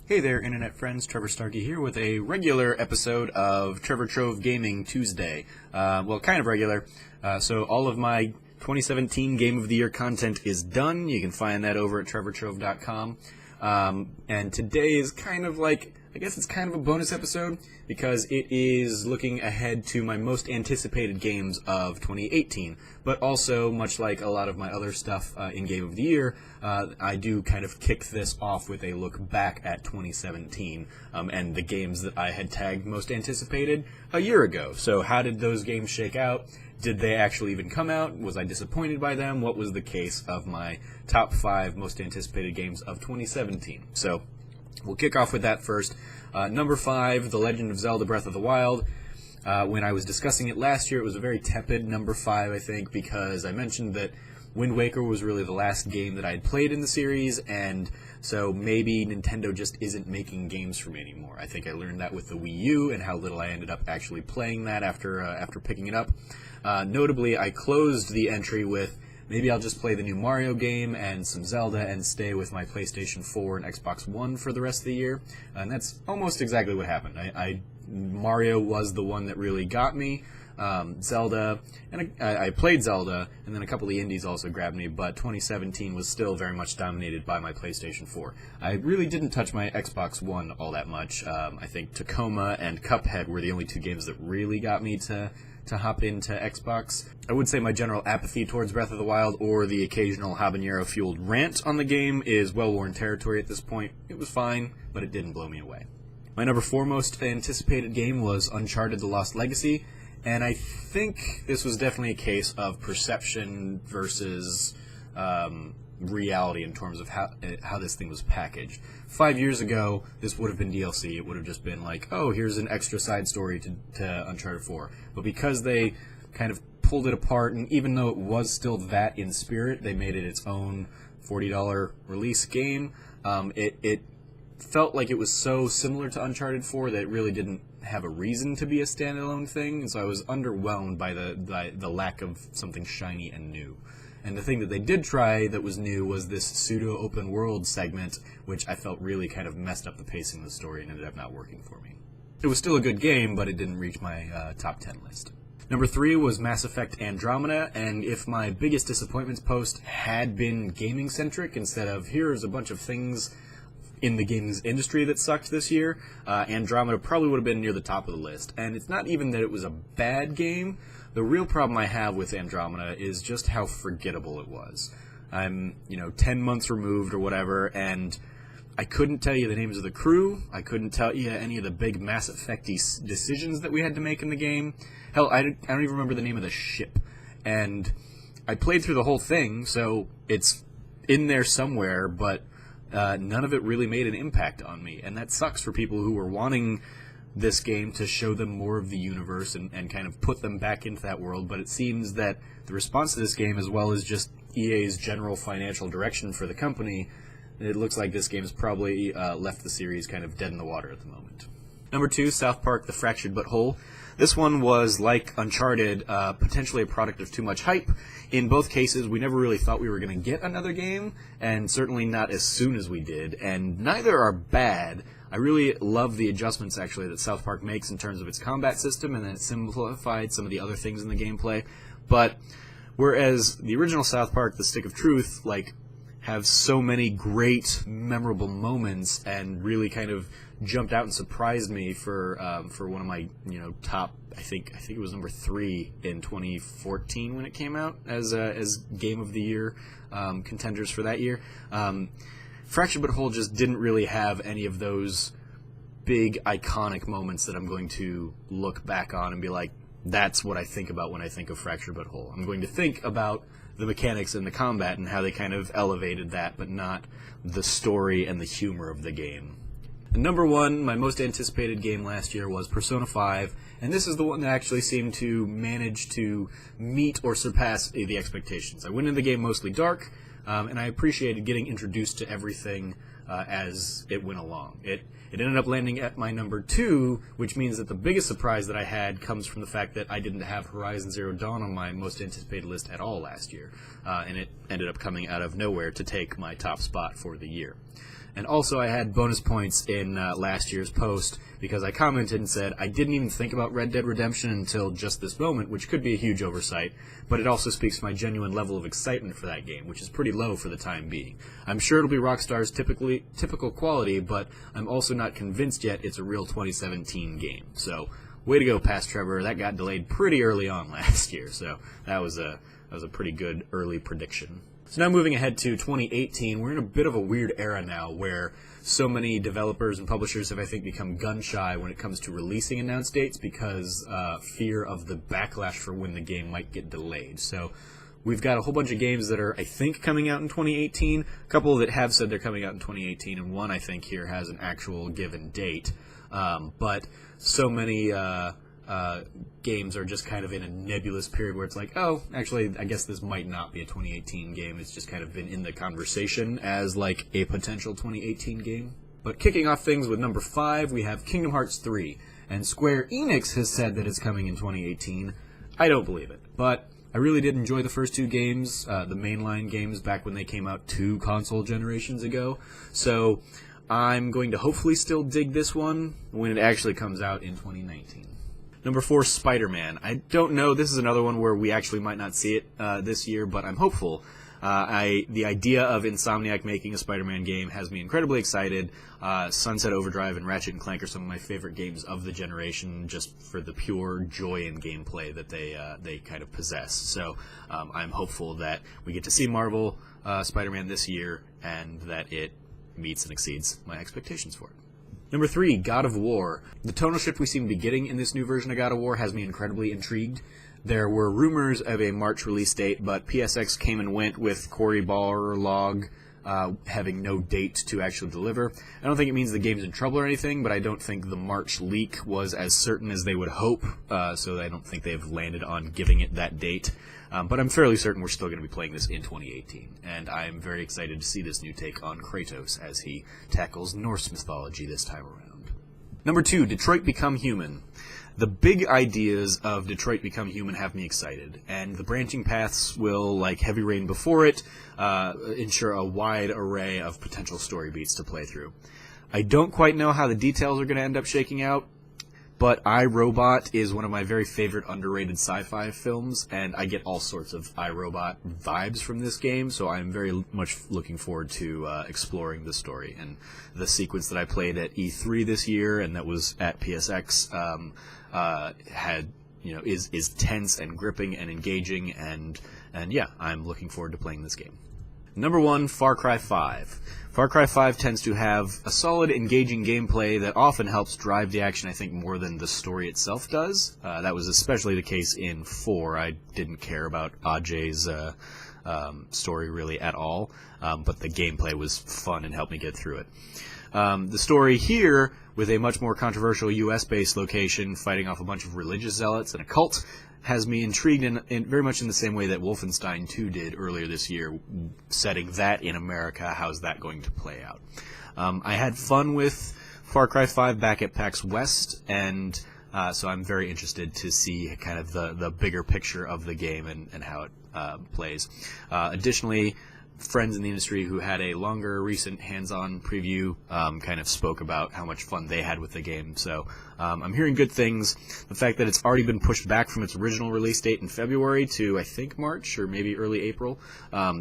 Hey there, internet friends. Trevor Starkey here with a regular episode of Trevor Trove Gaming Tuesday. Well, kind of regular. So all of my 2017 Game of the Year content is done. You can find that over at trevortrove.com. And today is kind of like, I guess it's kind of a bonus episode because it is looking ahead to my most anticipated games of 2018. But also, much like a lot of my other stuff in Game of the Year, I do kind of kick this off with a look back at 2017 and the games that I had tagged most anticipated a year ago. So how did those games shake out? Did they actually even come out? Was I disappointed by them? What was the case of my top 5 most anticipated games of 2017? So we'll kick off with that first. Number 5, The Legend of Zelda Breath of the Wild. When I was discussing it last year, it was a very tepid number 5, I think, because I mentioned that Wind Waker was really the last game that I had played in the series, and so maybe Nintendo just isn't making games for me anymore. I think I learned that with the Wii U and how little I ended up actually playing that after picking it up. Notably, I closed the entry with, maybe I'll just play the new Mario game and some Zelda and stay with my PlayStation 4 and Xbox One for the rest of the year. And that's almost exactly what happened. Mario was the one that really got me. Zelda, and I played Zelda, and then a couple of the indies also grabbed me, but 2017 was still very much dominated by my PlayStation 4. I really didn't touch my Xbox One all that much. I think Tacoma and Cuphead were the only 2 games that really got me to hop into Xbox. I would say my general apathy towards Breath of the Wild or the occasional habanero-fueled rant on the game is well-worn territory at this point. It was fine, but it didn't blow me away. My number 4 most anticipated game was Uncharted: The Lost Legacy, and I think this was definitely a case of perception versus reality in terms of how this thing was packaged. 5 years ago, this would have been DLC. It would have just been like, oh, here's an extra side story to Uncharted 4. But because they kind of pulled it apart, and even though it was still that in spirit, they made it its own $40 release game, it felt like it was so similar to Uncharted 4 that it really didn't have a reason to be a standalone thing, and so I was underwhelmed by the lack of something shiny and new. And the thing that they did try that was new was this pseudo-open world segment, which I felt really kind of messed up the pacing of the story and ended up not working for me. It was still a good game, but it didn't reach my top 10 list. Number 3 was Mass Effect Andromeda, and if my biggest disappointments post had been gaming-centric instead of here's a bunch of things in the games industry that sucked this year, Andromeda probably would have been near the top of the list. And it's not even that it was a bad game. The real problem I have with Andromeda is just how forgettable it was. I'm, 10 months removed or whatever, and I couldn't tell you the names of the crew. I couldn't tell you any of the big Mass Effect-y decisions that we had to make in the game. Hell, I don't even remember the name of the ship. And I played through the whole thing, so it's in there somewhere, but none of it really made an impact on me. And that sucks for people who were wanting this game to show them more of the universe and kind of put them back into that world, but it seems that the response to this game, as well as just EA's general financial direction for the company, it looks like this game has probably left the series kind of dead in the water at the moment. Number 2, South Park: The Fractured But Whole. This one was, like Uncharted, potentially a product of too much hype. In both cases, we never really thought we were going to get another game, and certainly not as soon as we did, and neither are bad. I really love the adjustments, actually, that South Park makes in terms of its combat system, and then it simplified some of the other things in the gameplay. But whereas the original South Park, The Stick of Truth, have so many great, memorable moments and really kind of jumped out and surprised me for one of my top. I think it was number 3 in 2014 when it came out as Game of the Year contenders for that year. Fractured But Whole just didn't really have any of those big iconic moments that I'm going to look back on and be like, that's what I think about when I think of Fractured But Whole. I'm going to think about the mechanics and the combat and how they kind of elevated that, but not the story and the humor of the game. And number 1, my most anticipated game last year was Persona 5, and this is the one that actually seemed to manage to meet or surpass the expectations. I went into the game mostly dark, and I appreciated getting introduced to everything as it went along. It ended up landing at my number 2, which means that the biggest surprise that I had comes from the fact that I didn't have Horizon Zero Dawn on my most anticipated list at all last year, and it ended up coming out of nowhere to take my top spot for the year. And also I had bonus points in last year's post because I commented and said I didn't even think about Red Dead Redemption until just this moment, which could be a huge oversight, but it also speaks to my genuine level of excitement for that game, which is pretty low for the time being. I'm sure it'll be Rockstar's typical quality, but I'm also not convinced yet it's a real 2017 game. So, way to go, past Trevor. That got delayed pretty early on last year, so that was a pretty good early prediction. So now moving ahead to 2018, we're in a bit of a weird era now where so many developers and publishers have, I think, become gun-shy when it comes to releasing announced dates because fear of the backlash for when the game might get delayed. So we've got a whole bunch of games that are, I think, coming out in 2018, a couple that have said they're coming out in 2018, and one, I think, here has an actual given date. But so many games are just kind of in a nebulous period where it's like, oh, actually, I guess this might not be a 2018 game. It's just kind of been in the conversation as like a potential 2018 game. But kicking off things with number 5, we have Kingdom Hearts 3. And Square Enix has said that it's coming in 2018. I don't believe it. But I really did enjoy the first 2 games, the mainline games, back when they came out 2 console generations ago. So I'm going to hopefully still dig this one when it actually comes out in 2019. Number 4, Spider-Man. I don't know. This is another one where we actually might not see it this year, but I'm hopeful. The idea of Insomniac making a Spider-Man game has me incredibly excited. Sunset Overdrive and Ratchet & Clank are some of my favorite games of the generation, just for the pure joy in gameplay that they kind of possess. So I'm hopeful that we get to see Marvel Spider-Man this year, and that it meets and exceeds my expectations for it. Number 3, God of War. The tonal shift we seem to be getting in this new version of God of War has me incredibly intrigued. There were rumors of a March release date, but PSX came and went with Cory Barlog having no date to actually deliver. I don't think it means the game's in trouble or anything, but I don't think the March leak was as certain as they would hope, so I don't think they've landed on giving it that date. But I'm fairly certain we're still going to be playing this in 2018, and I'm very excited to see this new take on Kratos as he tackles Norse mythology this time around. Number 2, Detroit Become Human. The big ideas of Detroit Become Human have me excited, and the branching paths will, like heavy rain before it, ensure a wide array of potential story beats to play through. I don't quite know how the details are going to end up shaking out, but I, Robot is one of my very favorite underrated sci-fi films, and I get all sorts of I, Robot vibes from this game, so I'm very much looking forward to exploring the story. And the sequence that I played at E3 this year, and that was at PSX, is tense and gripping and engaging, and yeah, I'm looking forward to playing this game. Number 1, Far Cry 5. Far Cry 5 tends to have a solid, engaging gameplay that often helps drive the action, I think, more than the story itself does. That was especially the case in 4. I didn't care about Ajay's story really at all, but the gameplay was fun and helped me get through it. The story here, with a much more controversial US-based location fighting off a bunch of religious zealots and a cult, has me intrigued in very much in the same way that Wolfenstein 2 did earlier this year, setting that in America. How's that going to play out? I had fun with Far Cry 5 back at PAX West, and so I'm very interested to see kind of the bigger picture of the game and how it plays. Additionally, friends in the industry who had a longer recent hands-on preview kind of spoke about how much fun they had with the game. So I'm hearing good things. The fact that it's already been pushed back from its original release date in February to, I think, March or maybe early April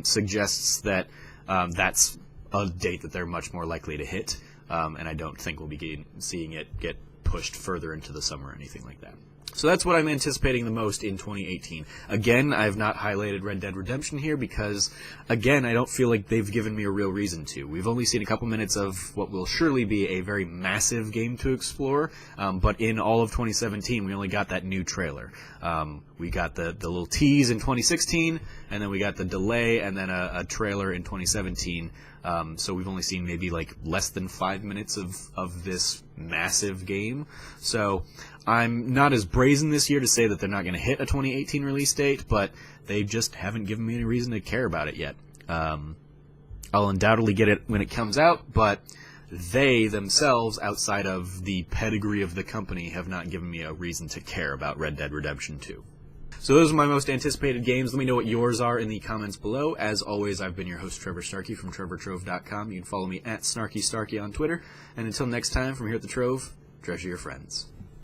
suggests that that's a date that they're much more likely to hit, and I don't think we'll be seeing it get pushed further into the summer or anything like that. So that's what I'm anticipating the most in 2018. Again, I've not highlighted Red Dead Redemption here because, again, I don't feel like they've given me a real reason to. We've only seen a couple minutes of what will surely be a very massive game to explore, but in all of 2017, we only got that new trailer. We got the little tease in 2016, and then we got the delay, and then a trailer in 2017. So we've only seen maybe like less than 5 minutes of this massive game. So I'm not as brazen this year to say that they're not going to hit a 2018 release date, but they just haven't given me any reason to care about it yet. I'll undoubtedly get it when it comes out, but they themselves, outside of the pedigree of the company, have not given me a reason to care about Red Dead Redemption 2. So those are my most anticipated games. Let me know what yours are in the comments below. As always, I've been your host, Trevor Starkey from TrevorTrove.com. You can follow me at SnarkyStarkey on Twitter. And until next time, from here at the Trove, treasure your friends.